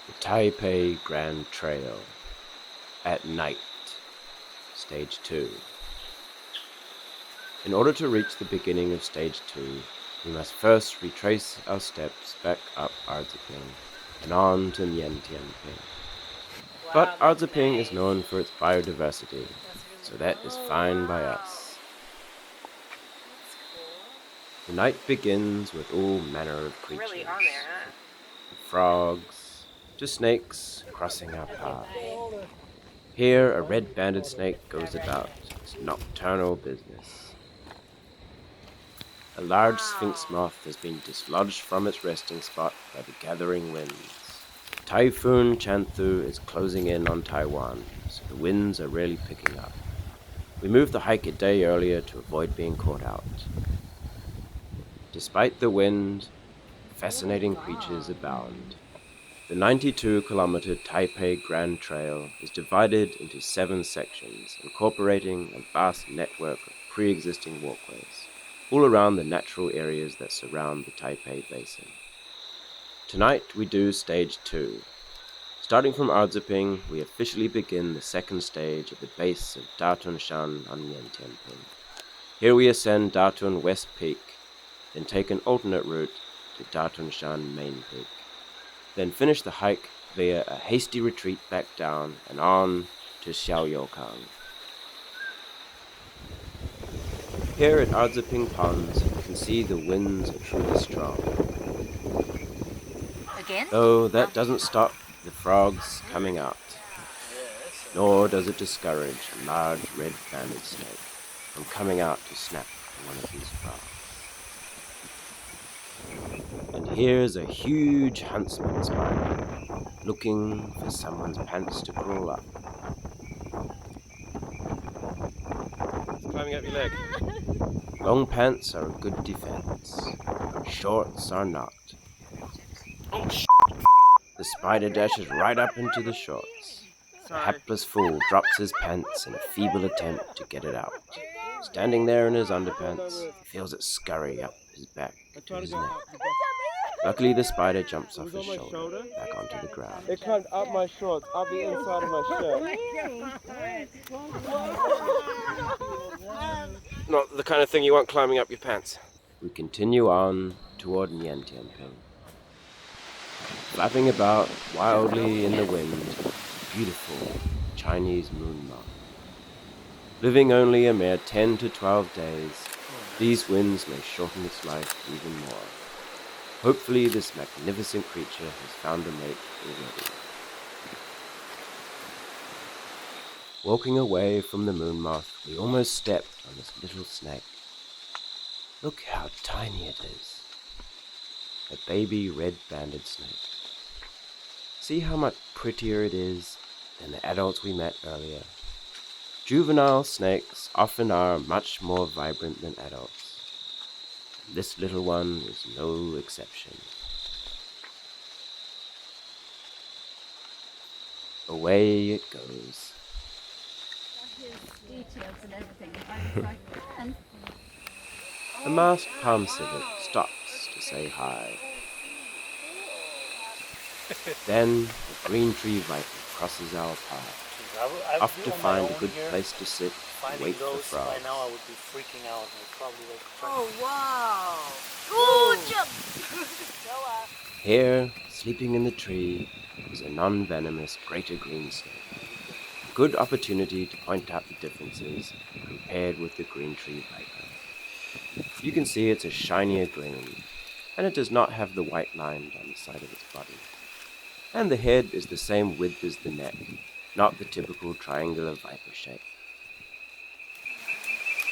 The Taipei Grand Trail. At night. Stage 2. In order to reach the beginning of Stage 2, we must first retrace our steps back up Arzaping and on to Niantianping. But Arzaping is known for its biodiversity, so that is fine by us. The night begins with all manner of creatures, from frogs to snakes crossing our path. Here a red-banded snake goes about its nocturnal business. A large sphinx moth has been dislodged from its resting spot by the gathering winds. Typhoon Chanthu is closing in on Taiwan, so the winds are really picking up. We moved the hike a day earlier to avoid being caught out. Despite the wind, fascinating creatures abound. The 92-kilometer Taipei Grand Trail is divided into 7 sections, incorporating a vast network of pre-existing walkways, all around the natural areas that surround the Taipei Basin. Tonight we do Stage 2. Starting from Arzaping, we officially begin the second stage at the base of Datun Shan on Niantianping. Here we ascend Datun West Peak, then take an alternate route to Datun Shan Main Peak. Then finish the hike via a hasty retreat back down and on to Xiaoyokang. Here at Arzaping Ponds, you can see the winds are truly strong. Again? Though that doesn't stop the frogs coming out, nor does it discourage a large red-banded snake from coming out to snap one of these frogs. And here's a huge huntsman spider, looking for someone's pants to crawl up. It's climbing up your leg. Long pants are a good defense, but shorts are not. Oh, the spider dashes right up into the shorts. The hapless fool drops his pants in a feeble attempt to get it out. Standing there in his underpants, he feels it scurry up his back to his neck. Luckily, the spider jumps off his shoulder, back onto the ground. It climbed up my shorts, up the inside of my shirt. Not the kind of thing you want climbing up your pants. We continue on toward Niantianping. Flapping about wildly in the wind, beautiful Chinese moon moth. Living only a mere 10 to 12 days, these winds may shorten its life even more. Hopefully this magnificent creature has found a mate already. Walking away from the moon moth, we almost stepped on this little snake. Look how tiny it is. A baby red-banded snake. See how much prettier it is than the adults we met earlier. Juvenile snakes often are much more vibrant than adults. This little one is no exception. Away it goes. A masked palm civet stops to say hi. Then the green tree viper crosses our path, off to find a good place to sit and wait for frogs. By now I would be freaking out and I'd probably like Oh, wow! Ooh, jump! Here, sleeping in the tree, is a non-venomous greater green snake. A good opportunity to point out the differences compared with the green tree viper. You can see it's a shinier green, and it does not have the white line down the side of its body. And the head is the same width as the neck, not the typical triangular viper shape.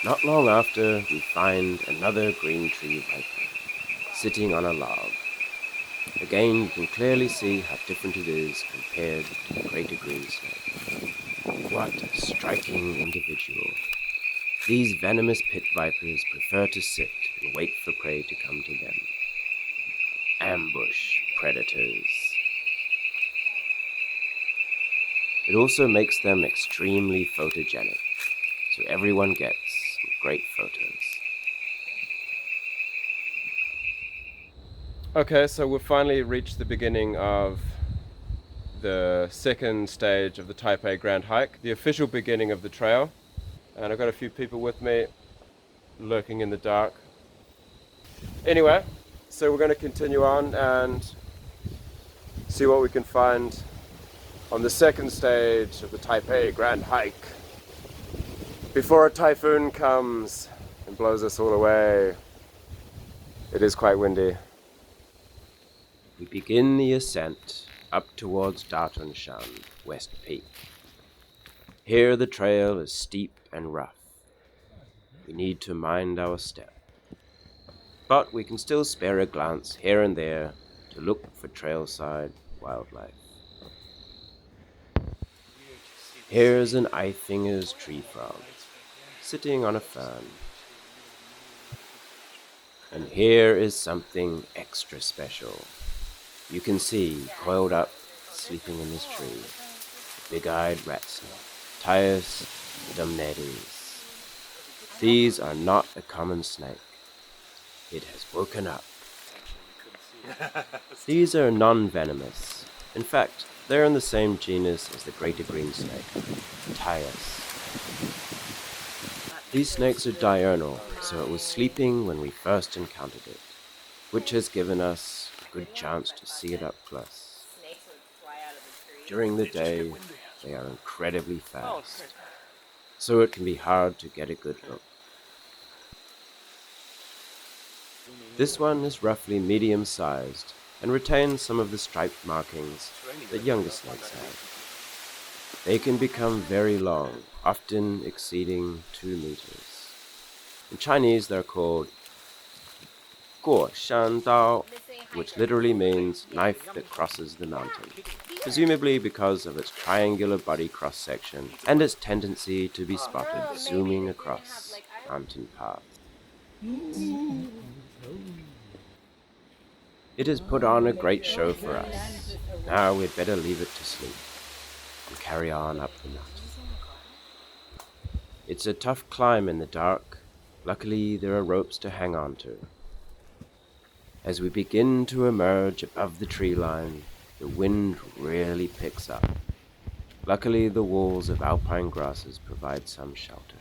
Not long after, we find another green tree viper, sitting on a log. Again, you can clearly see how different it is compared to the greater green snake. What a striking individual. These venomous pit vipers prefer to sit and wait for prey to come to them. Ambush predators. It also makes them extremely photogenic, so everyone gets some great photos. Okay, so we've finally reached the beginning of the second stage of the Taipei Grand Hike, the official beginning of the trail. And I've got a few people with me lurking in the dark. Anyway, so we're going to continue on and see what we can find on the second stage of the Taipei Grand Hike before a typhoon comes and blows us all away. It is quite windy. We begin the ascent up towards Datun West Peak. Here the trail is steep and rough. We need to mind our step. But we can still spare a glance here and there to look for trailside wildlife. Here's an Eiffinger's tree frog, sitting on a fern. And here is something extra special. You can see, coiled up, sleeping in this tree, the big-eyed Ratsnake, Ptyas dhumnades. These are not a common snake. It has woken up. These are non-venomous. In fact, they're in the same genus as the greater green snake, Ptyas. These snakes are diurnal, so it was sleeping when we first encountered it, which has given us a good chance to see it up close. During the day, they are incredibly fast, so it can be hard to get a good look. This one is roughly medium-sized and retains some of the striped markings that younger snakes have. They can become very long, often exceeding 2 meters. In Chinese, they're called shan dao, which literally means knife that crosses the mountain, presumably because of its triangular body cross-section and its tendency to be spotted zooming across mountain paths. It has put on a great show for us. Now we'd better leave it to sleep and carry on up the mountain. It's a tough climb in the dark. Luckily, there are ropes to hang on to. As we begin to emerge above the tree line, the wind really picks up. Luckily, the walls of alpine grasses provide some shelter.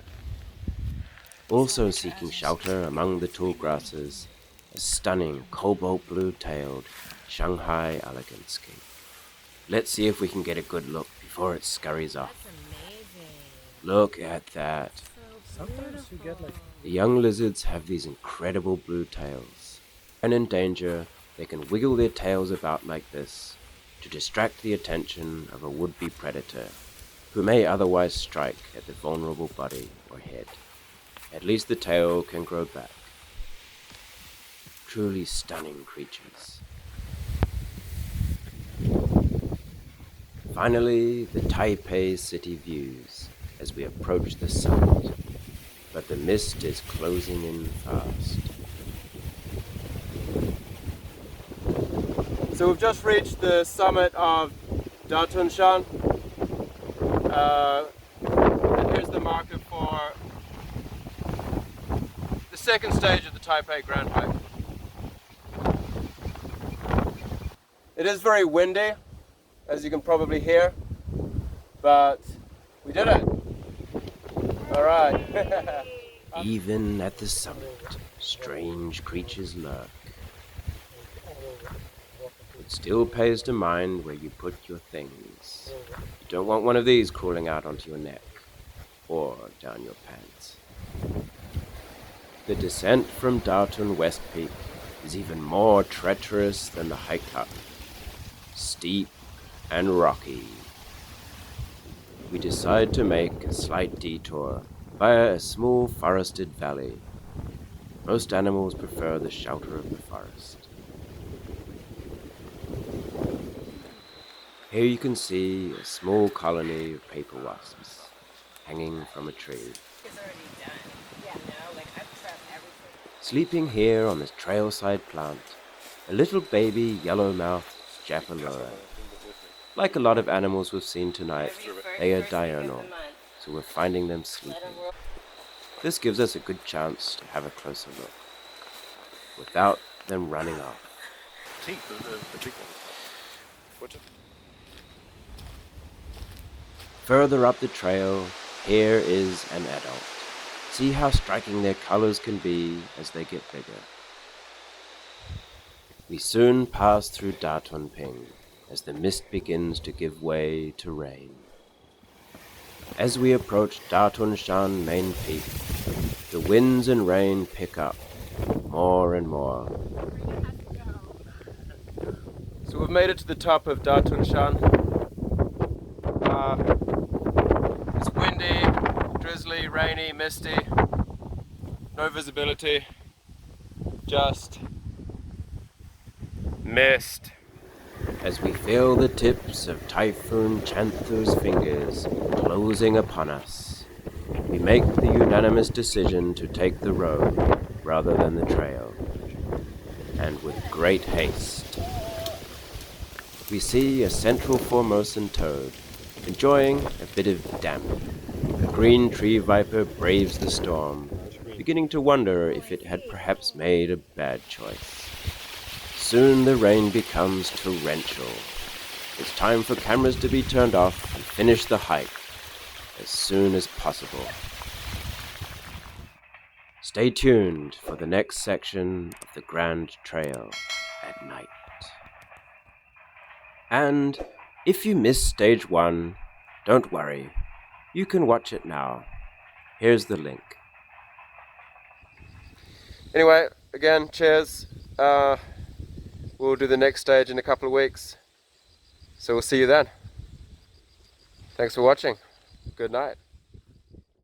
Also seeking shelter among the tall grasses, a stunning cobalt blue-tailed Shanghai elegant skink. Let's see if we can get a good look before it scurries off. Look at that. Sometimes you get like The young lizards have these incredible blue tails. When in danger, they can wiggle their tails about like this to distract the attention of a would-be predator who may otherwise strike at the vulnerable body or head. At least the tail can grow back. Truly stunning creatures. Finally, the Taipei city views as we approach the summit, but the mist is closing in fast. So we've just reached the summit of Datun. And here's the marker for the second stage of the Taipei Grand Hike. It is very windy, as you can probably hear, but we did it. All right. Even at the summit, strange creatures lurk. It still pays to mind where you put your things. You don't want one of these crawling out onto your neck or down your pants. The descent from Datun West Peak is even more treacherous than the hike up. Steep and rocky. We decide to make a slight detour via a small forested valley. Most animals prefer the shelter of the forest. Here you can see a small colony of paper wasps hanging from a tree. Sleeping here on this trailside plant, a little baby yellow-mouthed Japaloa. Like a lot of animals we've seen tonight, they are diurnal, so we're finding them sleeping. This gives us a good chance to have a closer look, without them running off. Further up the trail, here is an adult. See how striking their colors can be as they get bigger. We soon pass through Datun as the mist begins to give way to rain. As we approach Datun main peak, the winds and rain pick up more and more. So we've made it to the top of Datun. It's windy, drizzly, rainy, misty, no visibility, just mist. As we feel the tips of Typhoon Chanthu's fingers closing upon us, we make the unanimous decision to take the road rather than the trail. And with great haste, we see a central Formosan toad enjoying a bit of damp. The green tree viper braves the storm, beginning to wonder if it had perhaps made a bad choice. Soon the rain becomes torrential. It's time for cameras to be turned off and finish the hike as soon as possible. Stay tuned for the next section of the Grand Trail at night. And if you missed stage 1, don't worry. You can watch it now. Here's the link. Anyway, again, cheers. We'll do the next stage in a couple of weeks. So we'll see you then. Thanks for watching. Good night.